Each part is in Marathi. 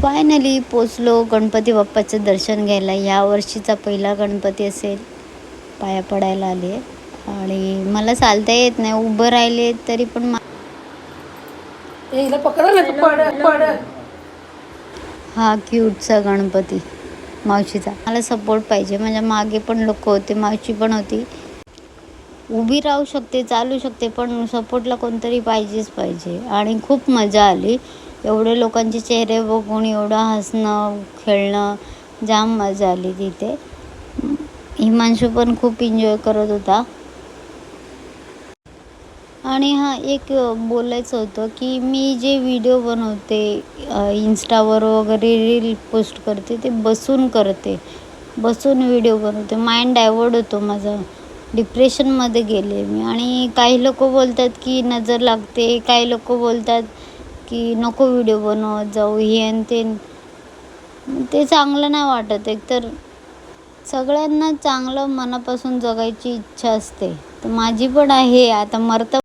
फायनली पोचलो गणपती बाप्पाचं दर्शन घ्यायला. या वर्षीचा पहिला गणपती असेल. पाया पडायला आले आणि मला चालता येत नाही, उभं राहिले तरी पण हा क्यूटचा गणपती मावशीचा. मला सपोर्ट पाहिजे, माझ्या मागे पण लोक होते, मावशी पण होती. उभी राहू शकते, चालू शकते, पण सपोर्टला कोणतरी पाहिजेच पाहिजे. आणि खूप मजा आली. एवढे लोकांचे चेहरे बघून एवढं हसणं खेळणं, जाम मजा आली तिथे. हिमांशू पण खूप एन्जॉय करत होता. आणि एक बोलायचं होतं की मी जे व्हिडिओ बनवते इंस्टावर वगैरे रील पोस्ट करते ते बसून करते, बसून व्हिडिओ बनवते. माइंड डायवर्ट होतो माझा, डिप्रेशनमध्ये गेले मी. आणि काही लोक बोलतात की नजर लागते, काही लोक बोलतात की नको व्हिडिओ बनवत जाऊ, हे आणि ते चांगलं नाही वाटत. एकतर सगळ्यांना चांगलं मनापासून जगायची इच्छा असते, तर माझी पण आहे. आता मरता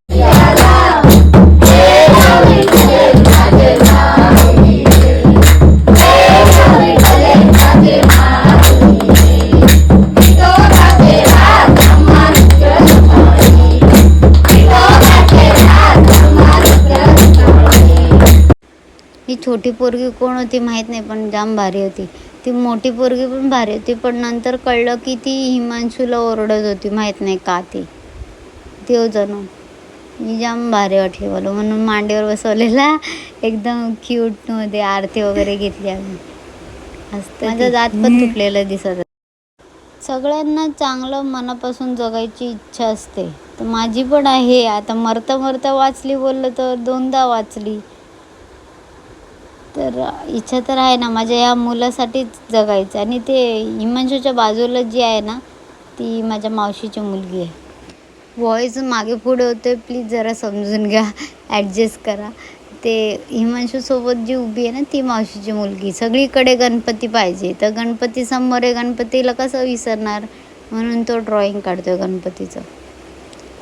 ही छोटी पोरगी कोण होती माहीत नाही, पण जाम भारी होती. ती मोठी पोरगी पण भारी होती, पण नंतर कळलं की ती हिमांशूला ओरडत होती, माहीत नाही का ती जणू. ही जाम भारी वाटली मला, म्हणून मांडीवर बसवलेला एकदम क्यूटमध्ये. आरती वगैरे घेतली आम्ही. माझा दात पण तुटलेला दिसत. सगळ्यांना चांगलं मनापासून जगायची इच्छा असते, तर माझी पण आहे. आता मरता मरता वाचली बोललं तर दोनदा वाचली, तर इच्छा तर आहे ना माझ्या या मुलासाठीच जगायचं. आणि ते हिमांशूच्या बाजूला जी आहे ना, ती माझ्या मावशीची मुलगी आहे. व्हॉईस मागे पुढे होते, प्लीज जरा समजून घ्या, ॲडजस्ट करा. ते हिमांशूसोबत जी उभी आहे ना, ती मावशीची मुलगी. सगळीकडे गणपती पाहिजे, तर गणपती समोर आहे, गणपतीला कसं विसरणार, म्हणून तो ड्रॉइंग काढतोय गणपतीचं.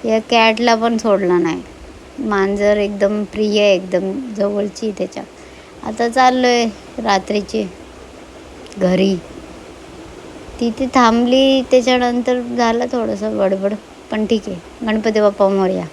या कॅटला पण सोडला नाही. मांजर एकदम प्रिय, एकदम जवळची त्याच्या. आता चाललो आहे रात्रीची घरी. तिथे थांबली, त्याच्यानंतर झालं थोडंसं बडबड, पण ठीक आहे. गणपती बाप्पा मोरया.